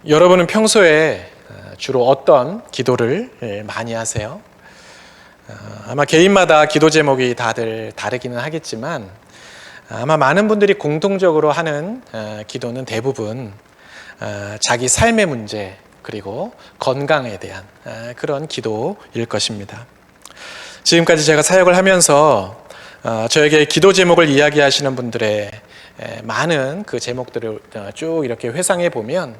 여러분은 평소에 주로 어떤 기도를 많이 하세요? 아마 개인마다 기도 제목이 다들 다르기는 하겠지만 아마 많은 분들이 공통적으로 하는 기도는 대부분 자기 삶의 문제 그리고 건강에 대한 그런 기도일 것입니다. 지금까지 제가 사역을 하면서 저에게 기도 제목을 이야기하시는 분들의 많은 그 제목들을 쭉 이렇게 회상해 보면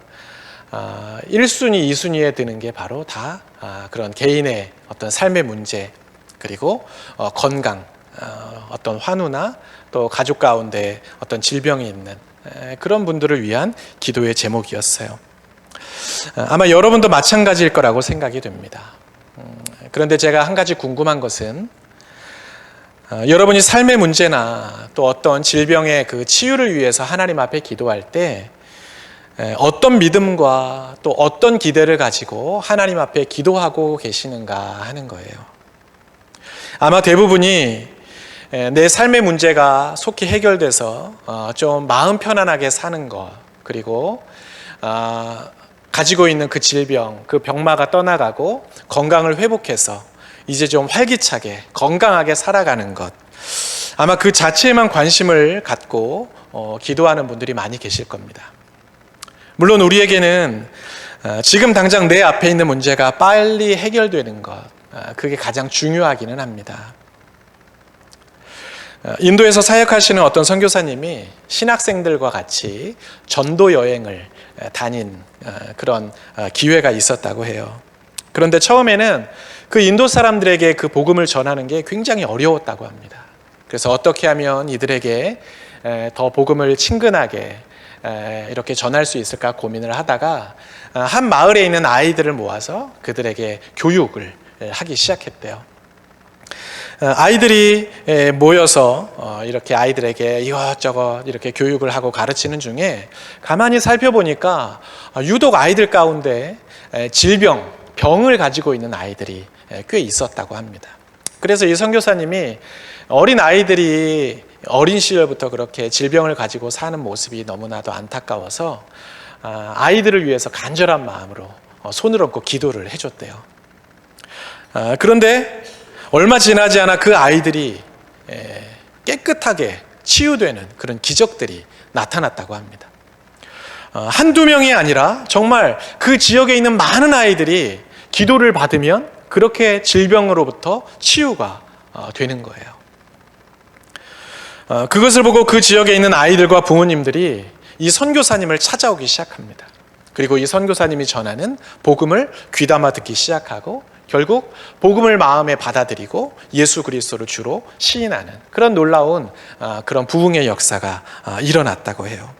1순위, 2순위에 드는 게 바로 다 그런 개인의 어떤 삶의 문제 그리고 건강, 어떤 환우나 또 가족 가운데 어떤 질병이 있는 그런 분들을 위한 기도의 제목이었어요. 아마 여러분도 마찬가지일 거라고 생각이 됩니다. 그런데 제가 한 가지 궁금한 것은 여러분이 삶의 문제나 또 어떤 질병의 그 치유를 위해서 하나님 앞에 기도할 때 어떤 믿음과 또 어떤 기대를 가지고 하나님 앞에 기도하고 계시는가 하는 거예요. 아마 대부분이 내 삶의 문제가 속히 해결돼서 좀 마음 편안하게 사는 것, 그리고 가지고 있는 그 질병, 그 병마가 떠나가고 건강을 회복해서 이제 좀 활기차게 건강하게 살아가는 것, 아마 그 자체에만 관심을 갖고 기도하는 분들이 많이 계실 겁니다. 물론 우리에게는 지금 당장 내 앞에 있는 문제가 빨리 해결되는 것, 그게 가장 중요하기는 합니다. 인도에서 사역하시는 어떤 선교사님이 신학생들과 같이 전도 여행을 다닌 그런 기회가 있었다고 해요. 그런데 처음에는 그 인도 사람들에게 그 복음을 전하는 게 굉장히 어려웠다고 합니다. 그래서 어떻게 하면 이들에게 더 복음을 친근하게 이렇게 전할 수 있을까 고민을 하다가 한 마을에 있는 아이들을 모아서 그들에게 교육을 하기 시작했대요. 아이들이 모여서 이렇게 아이들에게 이것저것 이렇게 교육을 하고 가르치는 중에 가만히 살펴보니까 유독 아이들 가운데 병을 가지고 있는 아이들이 꽤 있었다고 합니다. 그래서 이 선교사님이 어린 아이들이 어린 시절부터 그렇게 질병을 가지고 사는 모습이 너무나도 안타까워서 아이들을 위해서 간절한 마음으로 손을 얹고 기도를 해줬대요. 그런데 얼마 지나지 않아 그 아이들이 깨끗하게 치유되는 그런 기적들이 나타났다고 합니다. 한두 명이 아니라 정말 그 지역에 있는 많은 아이들이 기도를 받으면 그렇게 질병으로부터 치유가 되는 거예요. 그것을 보고 그 지역에 있는 아이들과 부모님들이 이 선교사님을 찾아오기 시작합니다. 그리고 이 선교사님이 전하는 복음을 귀담아 듣기 시작하고 결국 복음을 마음에 받아들이고 예수 그리스도를 주로 시인하는 그런 놀라운 그런 부흥의 역사가 일어났다고 해요.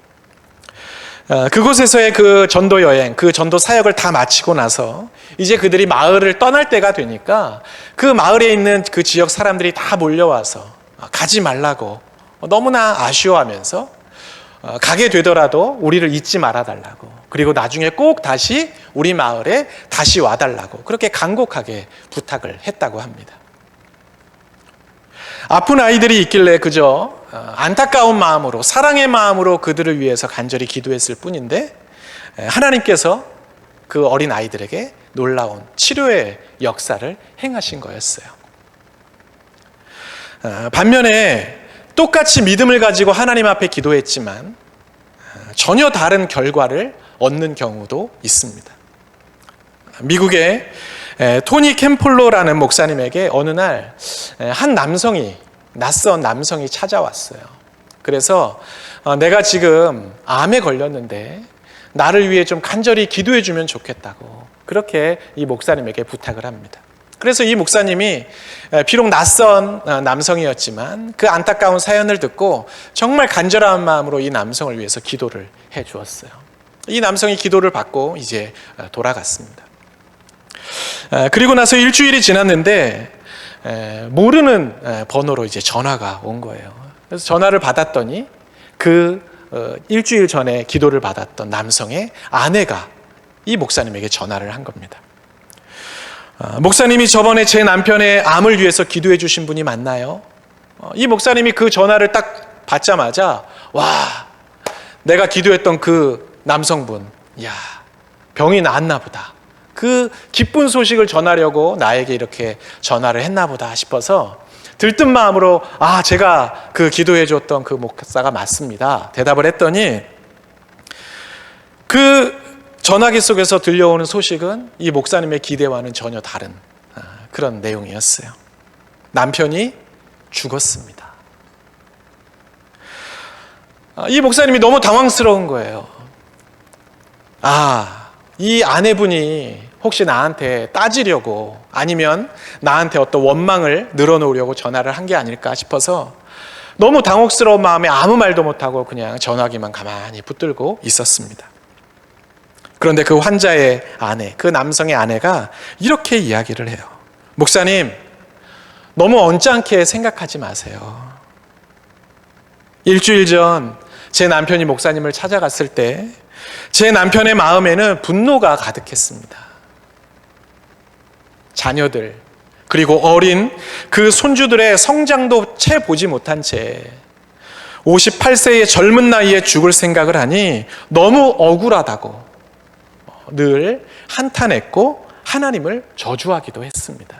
그곳에서의 그 전도 여행, 그 전도 사역을 다 마치고 나서 이제 그들이 마을을 떠날 때가 되니까 그 마을에 있는 그 지역 사람들이 다 몰려와서 가지 말라고 너무나 아쉬워하면서 가게 되더라도 우리를 잊지 말아달라고, 그리고 나중에 꼭 다시 우리 마을에 다시 와달라고 그렇게 간곡하게 부탁을 했다고 합니다. 아픈 아이들이 있길래 그저 안타까운 마음으로, 사랑의 마음으로 그들을 위해서 간절히 기도했을 뿐인데 하나님께서 그 어린 아이들에게 놀라운 치료의 역사를 행하신 거였어요. 반면에 똑같이 믿음을 가지고 하나님 앞에 기도했지만 전혀 다른 결과를 얻는 경우도 있습니다. 미국의 토니 캠폴로라는 목사님에게 어느 날 한 낯선 남성이 찾아왔어요. 그래서 내가 지금 암에 걸렸는데 나를 위해 좀 간절히 기도해 주면 좋겠다고 그렇게 이 목사님에게 부탁을 합니다. 그래서 이 목사님이 비록 낯선 남성이었지만 그 안타까운 사연을 듣고 정말 간절한 마음으로 이 남성을 위해서 기도를 해 주었어요. 이 남성이 기도를 받고 이제 돌아갔습니다. 그리고 나서 일주일이 지났는데 모르는 번호로 이제 전화가 온 거예요. 그래서 전화를 받았더니 그 일주일 전에 기도를 받았던 남성의 아내가 이 목사님에게 전화를 한 겁니다. 목사님이 저번에 제 남편의 암을 위해서 기도해 주신 분이 맞나요? 이 목사님이 그 전화를 딱 받자마자 와, 내가 기도했던 그 남성분, 야, 병이 나았나 보다. 그 기쁜 소식을 전하려고 나에게 이렇게 전화를 했나 보다 싶어서 들뜬 마음으로 제가 그 기도해 줬던 그 목사가 맞습니다. 대답을 했더니 그 전화기 속에서 들려오는 소식은 이 목사님의 기대와는 전혀 다른 그런 내용이었어요. 남편이 죽었습니다. 이 목사님이 너무 당황스러운 거예요. 이 아내분이 혹시 나한테 따지려고 아니면 나한테 어떤 원망을 늘어놓으려고 전화를 한 게 아닐까 싶어서 너무 당혹스러운 마음에 아무 말도 못하고 그냥 전화기만 가만히 붙들고 있었습니다. 그런데 그 환자의 아내, 그 남성의 아내가 이렇게 이야기를 해요. 목사님, 너무 언짢게 생각하지 마세요. 일주일 전 제 남편이 목사님을 찾아갔을 때 제 남편의 마음에는 분노가 가득했습니다. 자녀들, 그리고 어린 그 손주들의 성장도 채 보지 못한 채 58세의 젊은 나이에 죽을 생각을 하니 너무 억울하다고 늘 한탄했고 하나님을 저주하기도 했습니다.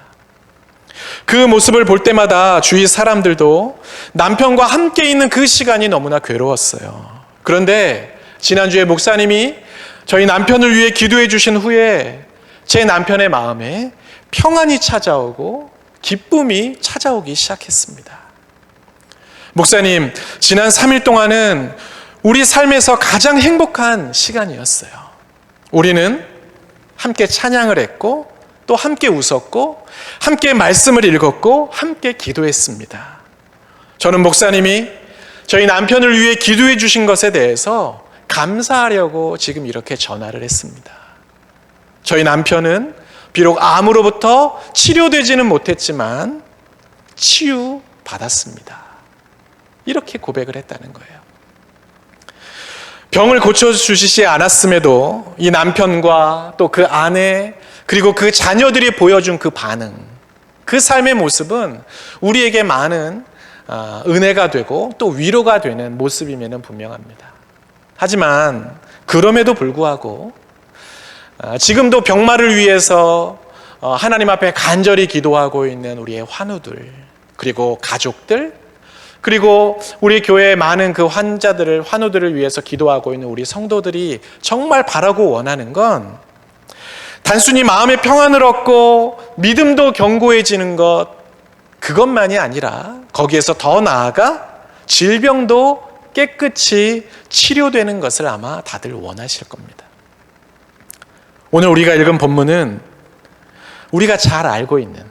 그 모습을 볼 때마다 주위 사람들도 남편과 함께 있는 그 시간이 너무나 괴로웠어요. 그런데 지난주에 목사님이 저희 남편을 위해 기도해 주신 후에 제 남편의 마음에 평안이 찾아오고 기쁨이 찾아오기 시작했습니다. 목사님, 지난 3일 동안은 우리 삶에서 가장 행복한 시간이었어요. 우리는 함께 찬양을 했고 또 함께 웃었고 함께 말씀을 읽었고 함께 기도했습니다. 저는 목사님이 저희 남편을 위해 기도해 주신 것에 대해서 감사하려고 지금 이렇게 전화를 했습니다. 저희 남편은 비록 암으로부터 치료되지는 못했지만 치유받았습니다. 이렇게 고백을 했다는 거예요. 병을 고쳐주시지 않았음에도 이 남편과 또 그 아내 그리고 그 자녀들이 보여준 그 반응, 그 삶의 모습은 우리에게 많은 은혜가 되고 또 위로가 되는 모습임에는 분명합니다. 하지만 그럼에도 불구하고 지금도 병마를 위해서 하나님 앞에 간절히 기도하고 있는 우리의 환우들, 그리고 가족들, 그리고 우리 교회의 많은 그 환우들을 위해서 기도하고 있는 우리 성도들이 정말 바라고 원하는 건 단순히 마음의 평안을 얻고 믿음도 견고해지는 것, 그것만이 아니라 거기에서 더 나아가 질병도 깨끗이 치료되는 것을 아마 다들 원하실 겁니다. 오늘 우리가 읽은 본문은 우리가 잘 알고 있는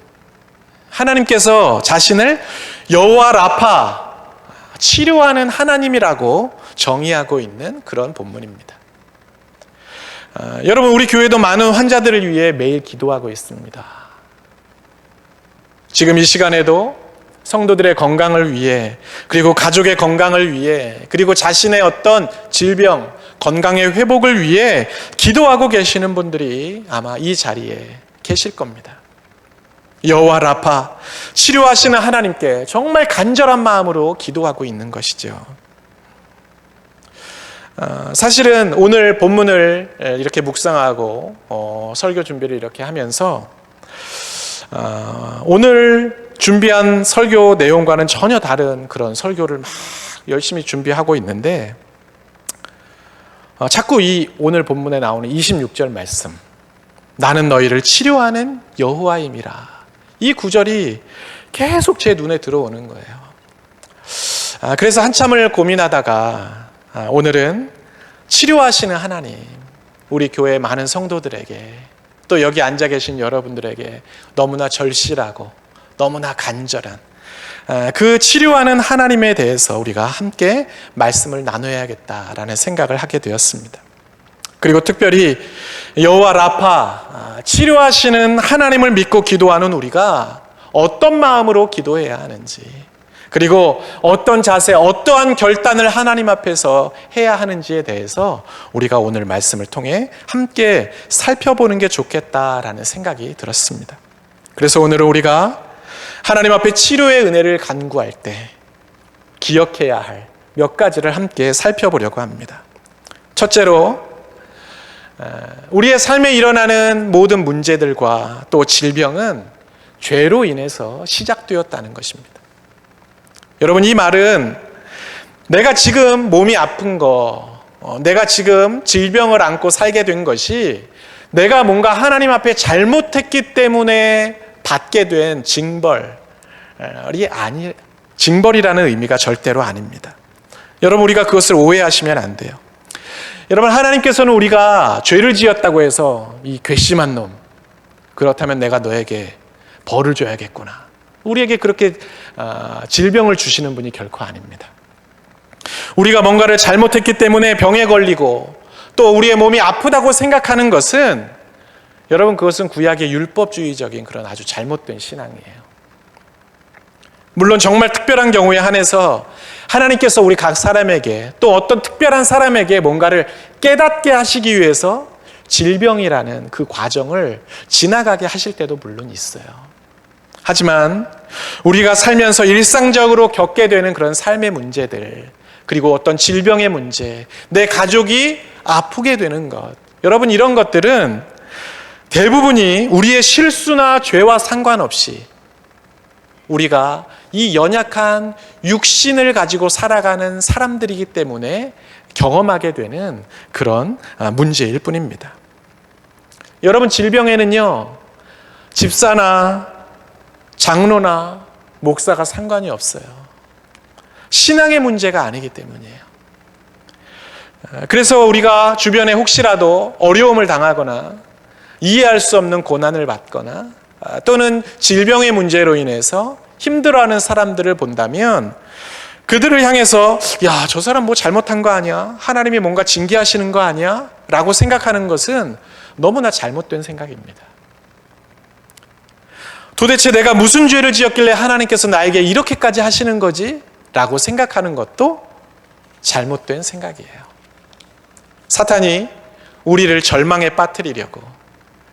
하나님께서 자신을 여호와 라파, 치료하는 하나님이라고 정의하고 있는 그런 본문입니다. 여러분, 우리 교회도 많은 환자들을 위해 매일 기도하고 있습니다. 지금 이 시간에도 성도들의 건강을 위해, 그리고 가족의 건강을 위해, 그리고 자신의 어떤 질병, 건강의 회복을 위해 기도하고 계시는 분들이 아마 이 자리에 계실 겁니다. 여호와 라파, 치료하시는 하나님께 정말 간절한 마음으로 기도하고 있는 것이죠. 사실은 오늘 본문을 이렇게 묵상하고 설교 준비를 이렇게 하면서 오늘 준비한 설교 내용과는 전혀 다른 그런 설교를 막 열심히 준비하고 있는데 자꾸 이 오늘 본문에 나오는 26절 말씀, 나는 너희를 치료하는 여호와임이라, 이 구절이 계속 제 눈에 들어오는 거예요. 그래서 한참을 고민하다가 오늘은 치료하시는 하나님, 우리 교회 많은 성도들에게 또 여기 앉아 계신 여러분들에게 너무나 절실하고 너무나 간절한 그 치료하는 하나님에 대해서 우리가 함께 말씀을 나눠야겠다라는 생각을 하게 되었습니다. 그리고 특별히 여호와 라파, 치료하시는 하나님을 믿고 기도하는 우리가 어떤 마음으로 기도해야 하는지, 그리고 어떤 자세, 어떠한 결단을 하나님 앞에서 해야 하는지에 대해서 우리가 오늘 말씀을 통해 함께 살펴보는 게 좋겠다라는 생각이 들었습니다. 그래서 오늘은 우리가 하나님 앞에 치료의 은혜를 간구할 때 기억해야 할 몇 가지를 함께 살펴보려고 합니다. 첫째로 우리의 삶에 일어나는 모든 문제들과 또 질병은 죄로 인해서 시작되었다는 것입니다. 여러분, 이 말은 내가 지금 몸이 아픈 거, 내가 지금 질병을 안고 살게 된 것이 내가 뭔가 하나님 앞에 잘못했기 때문에 받게 된 징벌이라는 의미가 절대로 아닙니다. 여러분, 우리가 그것을 오해하시면 안 돼요. 여러분, 하나님께서는 우리가 죄를 지었다고 해서 이 괘씸한 놈, 그렇다면 내가 너에게 벌을 줘야겠구나, 우리에게 그렇게 질병을 주시는 분이 결코 아닙니다. 우리가 뭔가를 잘못했기 때문에 병에 걸리고 또 우리의 몸이 아프다고 생각하는 것은, 여러분, 그것은 구약의 율법주의적인 그런 아주 잘못된 신앙이에요. 물론 정말 특별한 경우에 한해서 하나님께서 우리 각 사람에게, 또 어떤 특별한 사람에게 뭔가를 깨닫게 하시기 위해서 질병이라는 그 과정을 지나가게 하실 때도 물론 있어요. 하지만 우리가 살면서 일상적으로 겪게 되는 그런 삶의 문제들, 그리고 어떤 질병의 문제, 내 가족이 아프게 되는 것, 여러분, 이런 것들은 대부분이 우리의 실수나 죄와 상관없이 우리가 이 연약한 육신을 가지고 살아가는 사람들이기 때문에 경험하게 되는 그런 문제일 뿐입니다. 여러분, 질병에는요, 집사나 장로나 목사가 상관이 없어요. 신앙의 문제가 아니기 때문이에요. 그래서 우리가 주변에 혹시라도 어려움을 당하거나 이해할 수 없는 고난을 받거나 또는 질병의 문제로 인해서 힘들어하는 사람들을 본다면 그들을 향해서 야, 저 사람 뭐 잘못한 거 아니야? 하나님이 뭔가 징계하시는 거 아니야? 라고 생각하는 것은 너무나 잘못된 생각입니다. 도대체 내가 무슨 죄를 지었길래 하나님께서 나에게 이렇게까지 하시는 거지? 라고 생각하는 것도 잘못된 생각이에요. 사탄이 우리를 절망에 빠뜨리려고,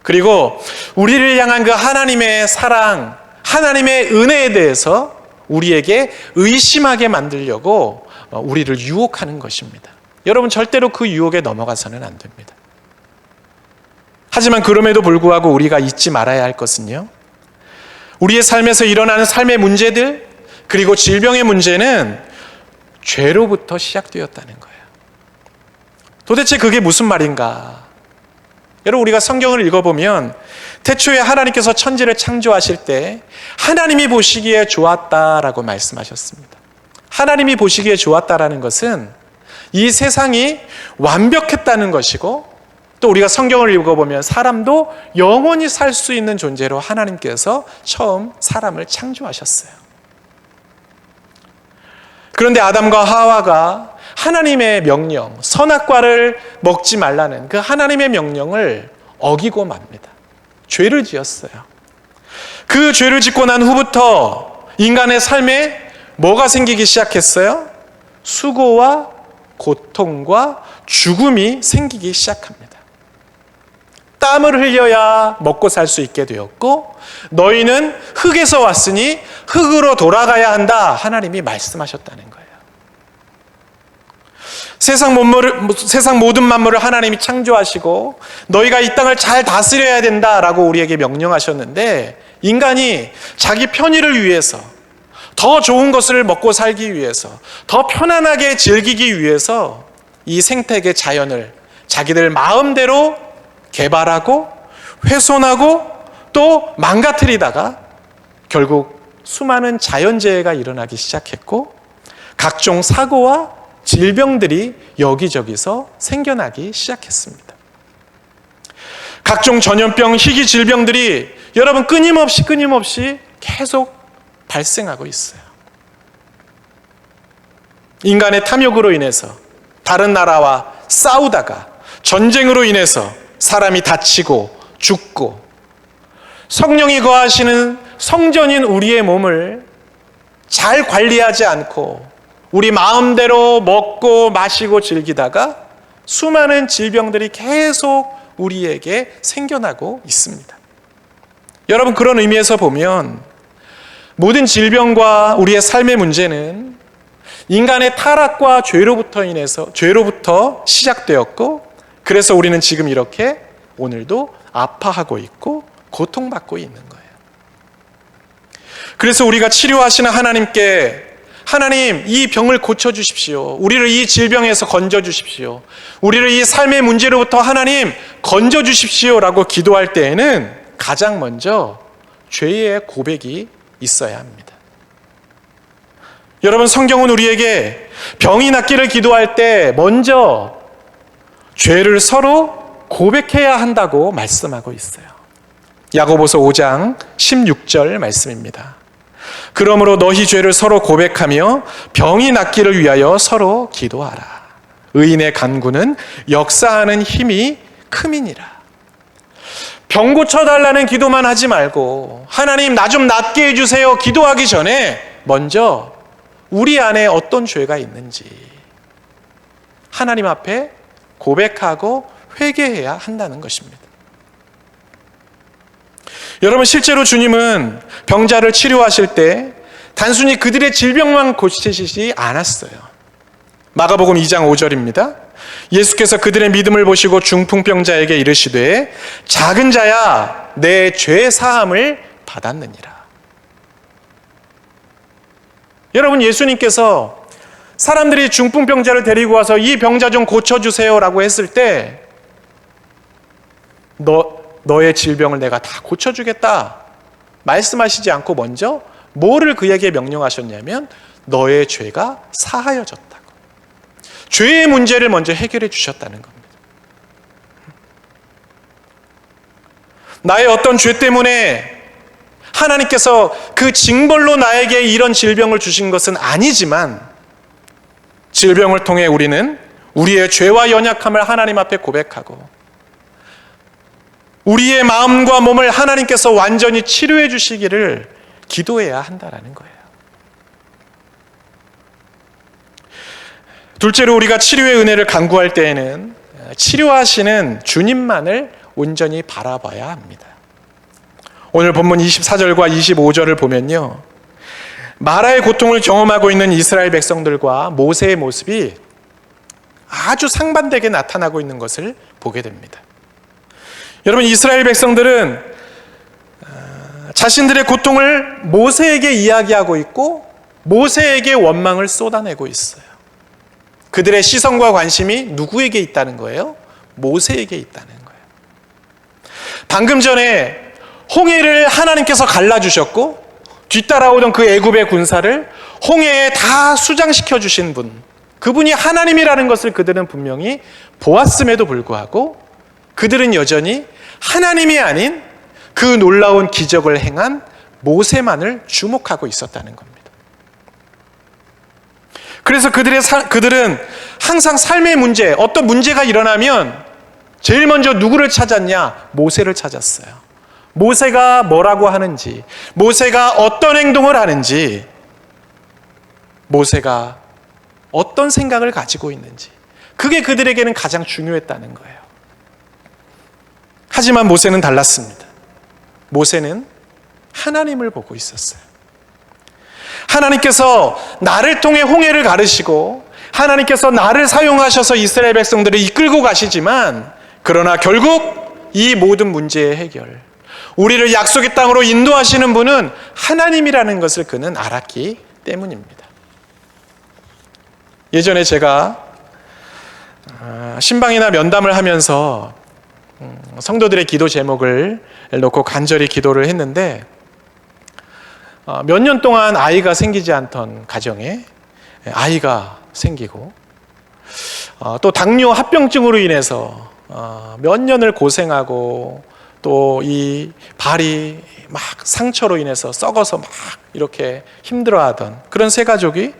그리고 우리를 향한 그 하나님의 사랑, 하나님의 은혜에 대해서 우리에게 의심하게 만들려고 우리를 유혹하는 것입니다. 여러분, 절대로 그 유혹에 넘어가서는 안 됩니다. 하지만 그럼에도 불구하고 우리가 잊지 말아야 할 것은요, 우리의 삶에서 일어나는 삶의 문제들, 그리고 질병의 문제는 죄로부터 시작되었다는 거예요. 도대체 그게 무슨 말인가? 여러분, 우리가 성경을 읽어보면 태초에 하나님께서 천지를 창조하실 때 하나님이 보시기에 좋았다라고 말씀하셨습니다. 하나님이 보시기에 좋았다라는 것은 이 세상이 완벽했다는 것이고, 또 우리가 성경을 읽어보면 사람도 영원히 살 수 있는 존재로 하나님께서 처음 사람을 창조하셨어요. 그런데 아담과 하와가 하나님의 명령, 선악과를 먹지 말라는 그 하나님의 명령을 어기고 맙니다. 죄를 지었어요. 그 죄를 짓고 난 후부터 인간의 삶에 뭐가 생기기 시작했어요? 수고와 고통과 죽음이 생기기 시작합니다. 땀을 흘려야 먹고 살 수 있게 되었고, 너희는 흙에서 왔으니 흙으로 돌아가야 한다, 하나님이 말씀하셨다는 거예요. 세상 모든 만물을 하나님이 창조하시고 너희가 이 땅을 잘 다스려야 된다라고 우리에게 명령하셨는데, 인간이 자기 편의를 위해서, 더 좋은 것을 먹고 살기 위해서, 더 편안하게 즐기기 위해서 이 생태계 자연을 자기들 마음대로 개발하고 훼손하고 또 망가뜨리다가 결국 수많은 자연재해가 일어나기 시작했고, 각종 사고와 질병들이 여기저기서 생겨나기 시작했습니다. 각종 전염병, 희귀 질병들이 여러분 끊임없이 계속 발생하고 있어요. 인간의 탐욕으로 인해서 다른 나라와 싸우다가 전쟁으로 인해서 사람이 다치고 죽고, 성령이 거하시는 성전인 우리의 몸을 잘 관리하지 않고 우리 마음대로 먹고 마시고 즐기다가 수많은 질병들이 계속 우리에게 생겨나고 있습니다. 여러분, 그런 의미에서 보면 모든 질병과 우리의 삶의 문제는 인간의 타락과 죄로부터 시작되었고, 그래서 우리는 지금 이렇게 오늘도 아파하고 있고 고통받고 있는 거예요. 그래서 우리가 치료하시는 하나님께 하나님 이 병을 고쳐주십시오. 우리를 이 질병에서 건져주십시오. 우리를 이 삶의 문제로부터 하나님 건져주십시오 라고 기도할 때에는 가장 먼저 죄의 고백이 있어야 합니다. 여러분, 성경은 우리에게 병이 낫기를 기도할 때 먼저 죄를 서로 고백해야 한다고 말씀하고 있어요. 야고보서 5장 16절 말씀입니다. 그러므로 너희 죄를 서로 고백하며 병이 낫기를 위하여 서로 기도하라. 의인의 간구는 역사하는 힘이 큼이니라. 병 고쳐달라는 기도만 하지 말고 하나님 나 좀 낫게 해주세요 기도하기 전에 먼저 우리 안에 어떤 죄가 있는지 하나님 앞에 고백하고 회개해야 한다는 것입니다. 여러분, 실제로 주님은 병자를 치료하실 때 단순히 그들의 질병만 고치시지 않았어요. 마가복음 2장 5절입니다. 예수께서 그들의 믿음을 보시고 중풍병자에게 이르시되 작은 자야 내 죄 사함을 받았느니라. 여러분, 예수님께서 사람들이 중풍병자를 데리고 와서 이 병자 좀 고쳐주세요 라고 했을 때 너의 질병을 내가 다 고쳐주겠다 말씀하시지 않고 먼저 뭐를 그에게 명령하셨냐면 너의 죄가 사하여졌다고. 죄의 문제를 먼저 해결해 주셨다는 겁니다. 나의 어떤 죄 때문에 하나님께서 그 징벌로 나에게 이런 질병을 주신 것은 아니지만 질병을 통해 우리는 우리의 죄와 연약함을 하나님 앞에 고백하고 우리의 마음과 몸을 하나님께서 완전히 치료해 주시기를 기도해야 한다는 거예요. 둘째로 우리가 치료의 은혜를 간구할 때에는 치료하시는 주님만을 온전히 바라봐야 합니다. 오늘 본문 24절과 25절을 보면요, 마라의 고통을 경험하고 있는 이스라엘 백성들과 모세의 모습이 아주 상반되게 나타나고 있는 것을 보게 됩니다. 여러분, 이스라엘 백성들은 자신들의 고통을 모세에게 이야기하고 있고 모세에게 원망을 쏟아내고 있어요. 그들의 시선과 관심이 누구에게 있다는 거예요? 모세에게 있다는 거예요. 방금 전에 홍해를 하나님께서 갈라주셨고 뒤따라오던 그 애굽의 군사를 홍해에 다 수장시켜 주신 분, 그분이 하나님이라는 것을 그들은 분명히 보았음에도 불구하고 그들은 여전히 하나님이 아닌 그 놀라운 기적을 행한 모세만을 주목하고 있었다는 겁니다. 그래서 그들은 항상 삶의 문제, 어떤 문제가 일어나면 제일 먼저 누구를 찾았냐? 모세를 찾았어요. 모세가 뭐라고 하는지, 모세가 어떤 행동을 하는지, 모세가 어떤 생각을 가지고 있는지, 그게 그들에게는 가장 중요했다는 거예요. 하지만 모세는 달랐습니다. 모세는 하나님을 보고 있었어요. 하나님께서 나를 통해 홍해를 가르시고 하나님께서 나를 사용하셔서 이스라엘 백성들을 이끌고 가시지만, 그러나 결국 이 모든 문제의 해결, 우리를 약속의 땅으로 인도하시는 분은 하나님이라는 것을 그는 알았기 때문입니다. 예전에 제가 신방이나 면담을 하면서 성도들의 기도 제목을 놓고 간절히 기도를 했는데, 몇 년 동안 아이가 생기지 않던 가정에 아이가 생기고, 또 당뇨 합병증으로 인해서 몇 년을 고생하고, 또 이 발이 막 상처로 인해서 썩어서 막 이렇게 힘들어하던 그런 세 가족이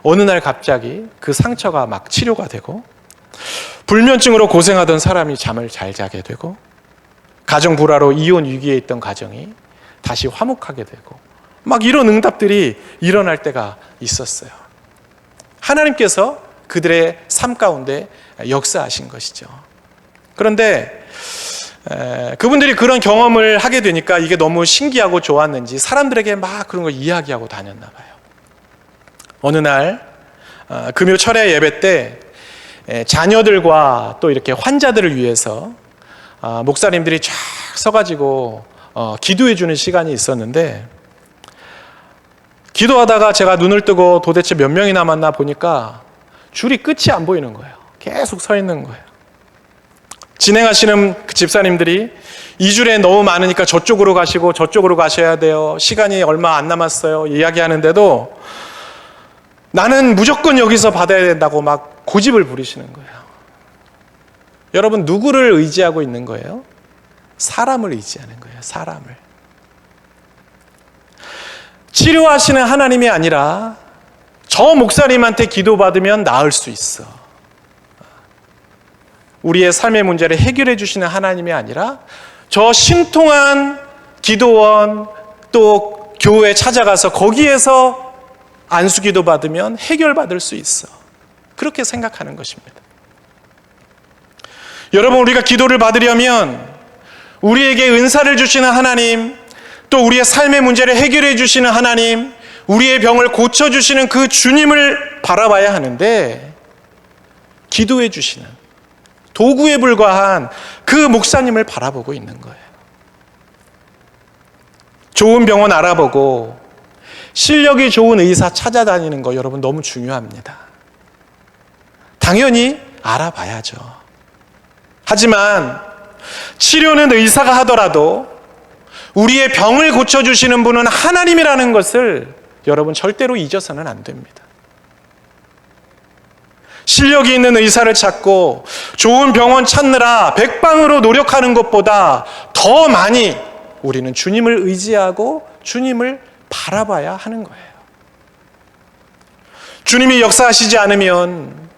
어느 날 갑자기 그 상처가 막 치료가 되고, 불면증으로 고생하던 사람이 잠을 잘 자게 되고, 가정 불화로 이혼 위기에 있던 가정이 다시 화목하게 되고, 막 이런 응답들이 일어날 때가 있었어요. 하나님께서 그들의 삶 가운데 역사하신 것이죠. 그런데 그분들이 그런 경험을 하게 되니까 이게 너무 신기하고 좋았는지 사람들에게 막 그런 걸 이야기하고 다녔나 봐요. 어느 날 금요 철야 예배 때 자녀들과 또 이렇게 환자들을 위해서 목사님들이 쫙 서가지고 기도해 주는 시간이 있었는데, 기도하다가 제가 눈을 뜨고 도대체 몇 명이 남았나 보니까 줄이 끝이 안 보이는 거예요. 계속 서 있는 거예요. 진행하시는 그 집사님들이 이 줄에 너무 많으니까 저쪽으로 가시고 저쪽으로 가셔야 돼요, 시간이 얼마 안 남았어요, 이야기하는데도 나는 무조건 여기서 받아야 된다고 막 고집을 부리시는 거예요. 여러분, 누구를 의지하고 있는 거예요? 사람을 의지하는 거예요. 사람을. 치료하시는 하나님이 아니라 저 목사님한테 기도받으면 나을 수 있어, 우리의 삶의 문제를 해결해 주시는 하나님이 아니라 저 신통한 기도원 또 교회 찾아가서 거기에서 안수기도 받으면 해결받을 수 있어, 그렇게 생각하는 것입니다. 여러분, 우리가 기도를 받으려면 우리에게 은사를 주시는 하나님, 또 우리의 삶의 문제를 해결해 주시는 하나님, 우리의 병을 고쳐주시는 그 주님을 바라봐야 하는데, 기도해 주시는 도구에 불과한 그 목사님을 바라보고 있는 거예요. 좋은 병원 알아보고 실력이 좋은 의사 찾아다니는 거 여러분 너무 중요합니다. 당연히 알아봐야죠. 하지만 치료는 의사가 하더라도 우리의 병을 고쳐주시는 분은 하나님이라는 것을 여러분 절대로 잊어서는 안 됩니다. 실력이 있는 의사를 찾고 좋은 병원 찾느라 백방으로 노력하는 것보다 더 많이 우리는 주님을 의지하고 주님을 바라봐야 하는 거예요. 주님이 역사하시지 않으면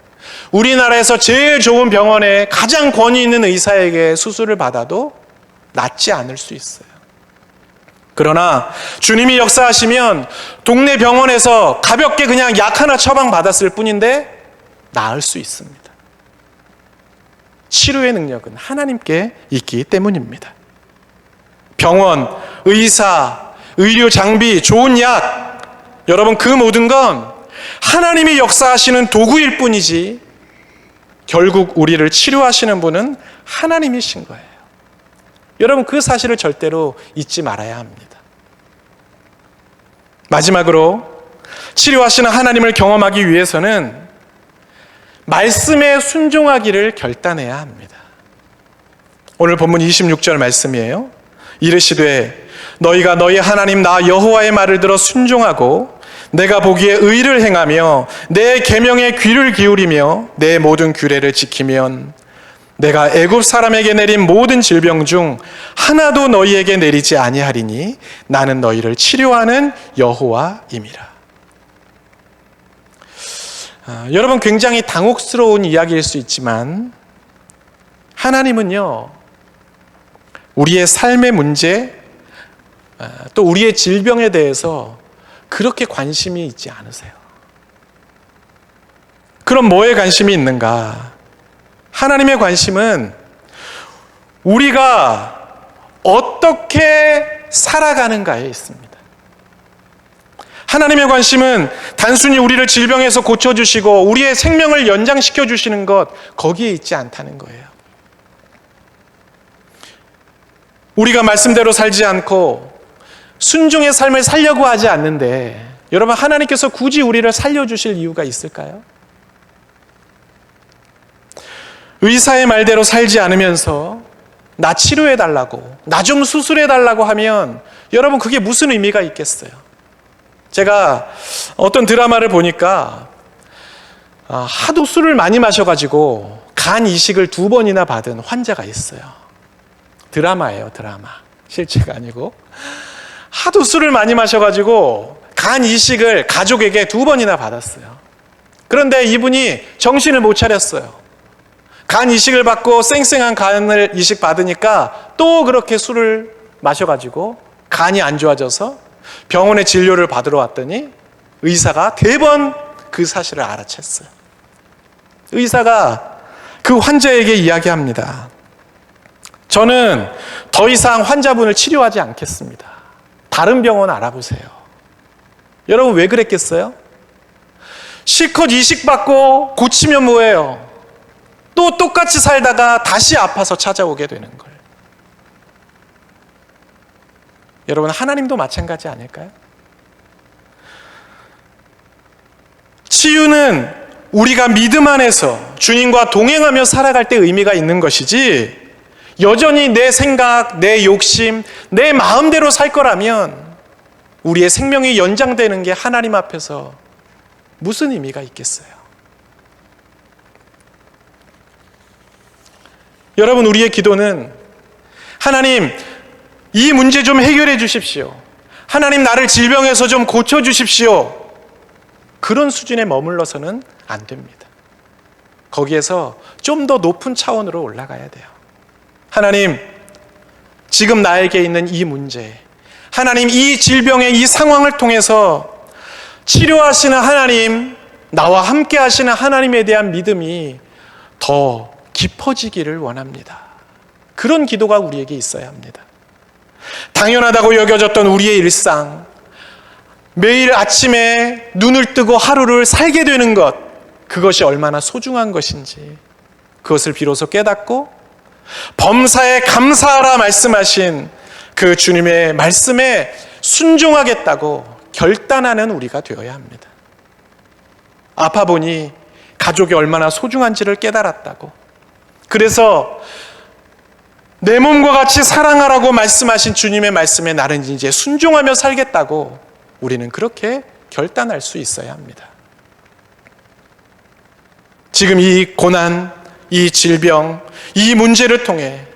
우리나라에서 제일 좋은 병원에 가장 권위 있는 의사에게 수술을 받아도 낫지 않을 수 있어요. 그러나 주님이 역사하시면 동네 병원에서 가볍게 그냥 약 하나 처방받았을 뿐인데 나을 수 있습니다. 치료의 능력은 하나님께 있기 때문입니다. 병원, 의사, 의료 장비, 좋은 약, 여러분 그 모든 건 하나님이 역사하시는 도구일 뿐이지 결국 우리를 치료하시는 분은 하나님이신 거예요. 여러분, 그 사실을 절대로 잊지 말아야 합니다. 마지막으로 치료하시는 하나님을 경험하기 위해서는 말씀에 순종하기를 결단해야 합니다. 오늘 본문 26절 말씀이에요. 이르시되 너희가 너희 하나님 나 여호와의 말을 들어 순종하고 내가 보기에 의를 행하며 내 계명에 귀를 기울이며 내 모든 규례를 지키면 내가 애굽 사람에게 내린 모든 질병 중 하나도 너희에게 내리지 아니하리니 나는 너희를 치료하는 여호와임이라. 여러분, 굉장히 당혹스러운 이야기일 수 있지만 하나님은요, 우리의 삶의 문제 또 우리의 질병에 대해서 그렇게 관심이 있지 않으세요. 그럼 뭐에 관심이 있는가? 하나님의 관심은 우리가 어떻게 살아가는가에 있습니다. 하나님의 관심은 단순히 우리를 질병에서 고쳐주시고 우리의 생명을 연장시켜 주시는 것, 거기에 있지 않다는 거예요. 우리가 말씀대로 살지 않고 순종의 삶을 살려고 하지 않는데, 여러분, 하나님께서 굳이 우리를 살려주실 이유가 있을까요? 의사의 말대로 살지 않으면서 나 치료해달라고, 나 좀 수술해달라고 하면 여러분, 그게 무슨 의미가 있겠어요? 제가 어떤 드라마를 보니까 하도 술을 많이 마셔가지고 간 이식을 2번이나 받은 환자가 있어요. 드라마예요, 드라마. 실제가 아니고. 하도 술을 많이 마셔가지고 간 이식을 가족에게 2번이나 받았어요. 그런데 이분이 정신을 못 차렸어요. 간 이식을 받고 쌩쌩한 간을 이식 받으니까 또 그렇게 술을 마셔가지고 간이 안 좋아져서 병원에 진료를 받으러 왔더니 의사가 대번 그 사실을 알아챘어요. 의사가 그 환자에게 이야기합니다. 저는 더 이상 환자분을 치료하지 않겠습니다. 다른 병원 알아보세요. 여러분, 왜 그랬겠어요? 실컷 이식받고 고치면 뭐예요? 또 똑같이 살다가 다시 아파서 찾아오게 되는 거예요. 여러분, 하나님도 마찬가지 아닐까요? 치유는 우리가 믿음 안에서 주님과 동행하며 살아갈 때 의미가 있는 것이지, 여전히 내 생각, 내 욕심, 내 마음대로 살 거라면 우리의 생명이 연장되는 게 하나님 앞에서 무슨 의미가 있겠어요? 여러분, 우리의 기도는 하나님, 이 문제 좀 해결해 주십시오. 하나님, 나를 질병에서 좀 고쳐 주십시오. 그런 수준에 머물러서는 안 됩니다. 거기에서 좀 더 높은 차원으로 올라가야 돼요. 하나님, 지금 나에게 있는 이 문제, 하나님, 이 질병의 이 상황을 통해서 치료하시는 하나님, 나와 함께 하시는 하나님에 대한 믿음이 더 깊어지기를 원합니다. 그런 기도가 우리에게 있어야 합니다. 당연하다고 여겨졌던 우리의 일상, 매일 아침에 눈을 뜨고 하루를 살게 되는 것, 그것이 얼마나 소중한 것인지 그것을 비로소 깨닫고 범사에 감사하라 말씀하신 그 주님의 말씀에 순종하겠다고 결단하는 우리가 되어야 합니다. 아파 보니 가족이 얼마나 소중한지를 깨달았다고, 그래서 내 몸과 같이 사랑하라고 말씀하신 주님의 말씀에 나는 이제 순종하며 살겠다고 우리는 그렇게 결단할 수 있어야 합니다. 지금 이 고난, 이 질병, 이 문제를 통해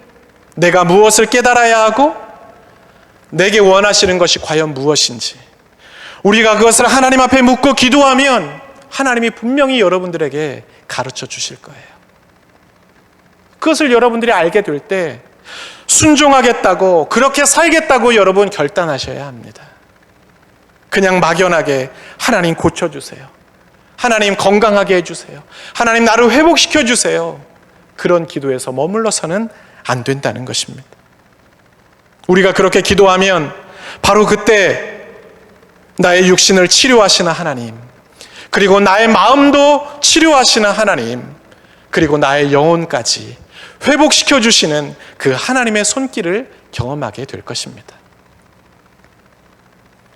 내가 무엇을 깨달아야 하고 내게 원하시는 것이 과연 무엇인지, 우리가 그것을 하나님 앞에 묻고 기도하면 하나님이 분명히 여러분들에게 가르쳐 주실 거예요. 그것을 여러분들이 알게 될 때 순종하겠다고, 그렇게 살겠다고 여러분 결단하셔야 합니다. 그냥 막연하게 하나님 고쳐주세요, 하나님 건강하게 해주세요, 하나님 나를 회복시켜 주세요, 그런 기도에서 머물러서는 안 된다는 것입니다. 우리가 그렇게 기도하면 바로 그때 나의 육신을 치료하시는 하나님, 그리고 나의 마음도 치료하시는 하나님, 그리고 나의 영혼까지 회복시켜 주시는 그 하나님의 손길을 경험하게 될 것입니다.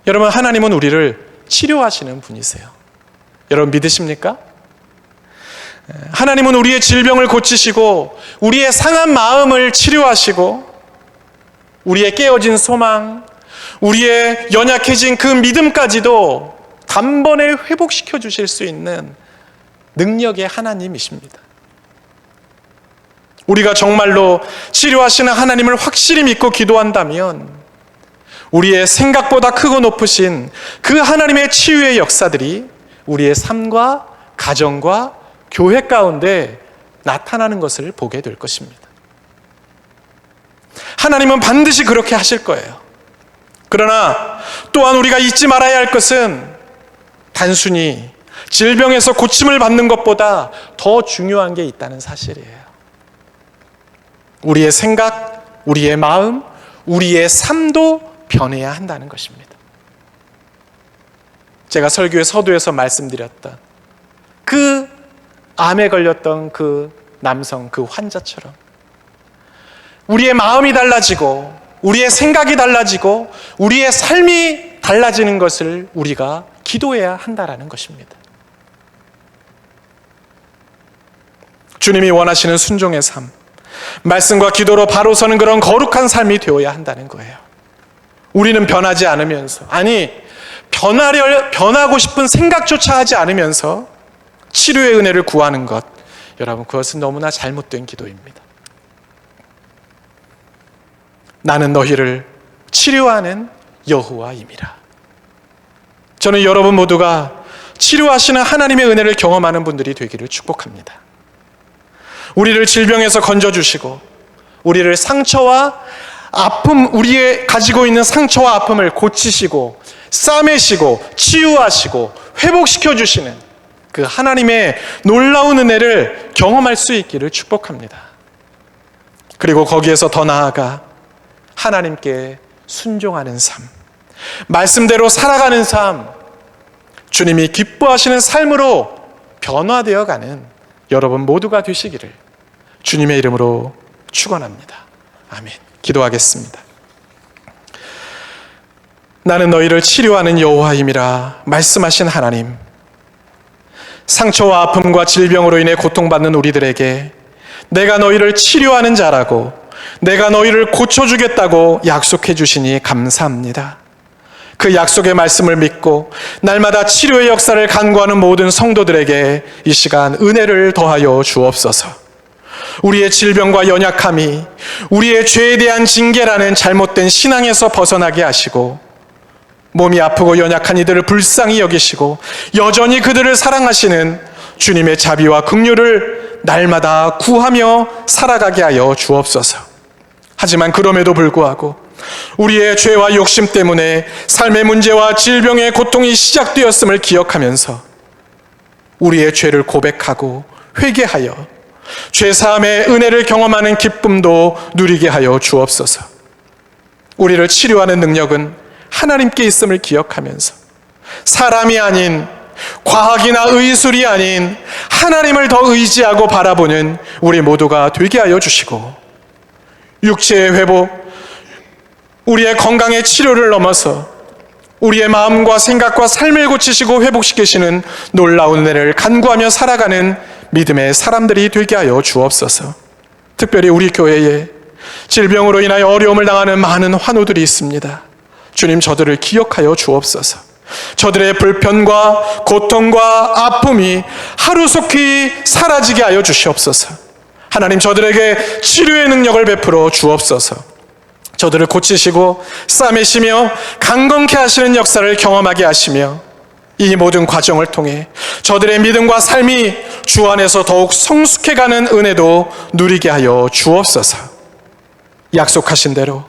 여러분, 하나님은 우리를 치료하시는 분이세요. 여러분 믿으십니까? 하나님은 우리의 질병을 고치시고 우리의 상한 마음을 치료하시고 우리의 깨어진 소망, 우리의 연약해진 그 믿음까지도 단번에 회복시켜 주실 수 있는 능력의 하나님이십니다. 우리가 정말로 치료하시는 하나님을 확실히 믿고 기도한다면 우리의 생각보다 크고 높으신 그 하나님의 치유의 역사들이 우리의 삶과 가정과 교회 가운데 나타나는 것을 보게 될 것입니다. 하나님은 반드시 그렇게 하실 거예요. 그러나 또한 우리가 잊지 말아야 할 것은 단순히 질병에서 고침을 받는 것보다 더 중요한 게 있다는 사실이에요. 우리의 생각, 우리의 마음, 우리의 삶도 변해야 한다는 것입니다. 제가 설교의 서두에서 말씀드렸던 그 암에 걸렸던 그 남성, 그 환자처럼 우리의 마음이 달라지고 우리의 생각이 달라지고 우리의 삶이 달라지는 것을 우리가 기도해야 한다는 것입니다. 주님이 원하시는 순종의 삶, 말씀과 기도로 바로 서는 그런 거룩한 삶이 되어야 한다는 거예요. 우리는 변하지 않으면서, 아니 변하고 싶은 생각조차 하지 않으면서 치료의 은혜를 구하는 것, 여러분 그것은 너무나 잘못된 기도입니다. 나는 너희를 치료하는 여호와임이라. 저는 여러분 모두가 치료하시는 하나님의 은혜를 경험하는 분들이 되기를 축복합니다. 우리를 질병에서 건져주시고 우리를 상처와 아픔, 우리의 가지고 있는 상처와 아픔을 고치시고 싸매시고 치유하시고 회복시켜 주시는 그 하나님의 놀라운 은혜를 경험할 수 있기를 축복합니다. 그리고 거기에서 더 나아가 하나님께 순종하는 삶, 말씀대로 살아가는 삶, 주님이 기뻐하시는 삶으로 변화되어가는 여러분 모두가 되시기를 주님의 이름으로 축원합니다. 아멘. 기도하겠습니다. 나는 너희를 치료하는 여호와임이라 말씀하신 하나님, 상처와 아픔과 질병으로 인해 고통받는 우리들에게 내가 너희를 치료하는 자라고, 내가 너희를 고쳐주겠다고 약속해 주시니 감사합니다. 그 약속의 말씀을 믿고 날마다 치료의 역사를 간구하는 모든 성도들에게 이 시간 은혜를 더하여 주옵소서. 우리의 질병과 연약함이 우리의 죄에 대한 징계라는 잘못된 신앙에서 벗어나게 하시고, 몸이 아프고 연약한 이들을 불쌍히 여기시고 여전히 그들을 사랑하시는 주님의 자비와 긍휼을 날마다 구하며 살아가게 하여 주옵소서. 하지만 그럼에도 불구하고 우리의 죄와 욕심 때문에 삶의 문제와 질병의 고통이 시작되었음을 기억하면서 우리의 죄를 고백하고 회개하여 죄사함의 은혜를 경험하는 기쁨도 누리게 하여 주옵소서. 우리를 치료하는 능력은 하나님께 있음을 기억하면서 사람이 아닌, 과학이나 의술이 아닌 하나님을 더 의지하고 바라보는 우리 모두가 되게 하여 주시고, 육체의 회복, 우리의 건강의 치료를 넘어서 우리의 마음과 생각과 삶을 고치시고 회복시키시는 놀라운 은혜를 간구하며 살아가는 믿음의 사람들이 되게 하여 주옵소서. 특별히 우리 교회에 질병으로 인하여 어려움을 당하는 많은 환우들이 있습니다. 주님, 저들을 기억하여 주옵소서. 저들의 불편과 고통과 아픔이 하루속히 사라지게 하여 주시옵소서. 하나님, 저들에게 치료의 능력을 베풀어 주옵소서. 저들을 고치시고 싸매시며 강건케 하시는 역사를 경험하게 하시며 이 모든 과정을 통해 저들의 믿음과 삶이 주 안에서 더욱 성숙해가는 은혜도 누리게 하여 주옵소서. 약속하신 대로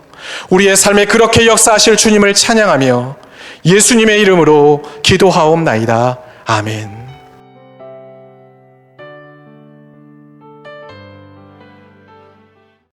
우리의 삶에 그렇게 역사하실 주님을 찬양하며 예수님의 이름으로 기도하옵나이다. 아멘.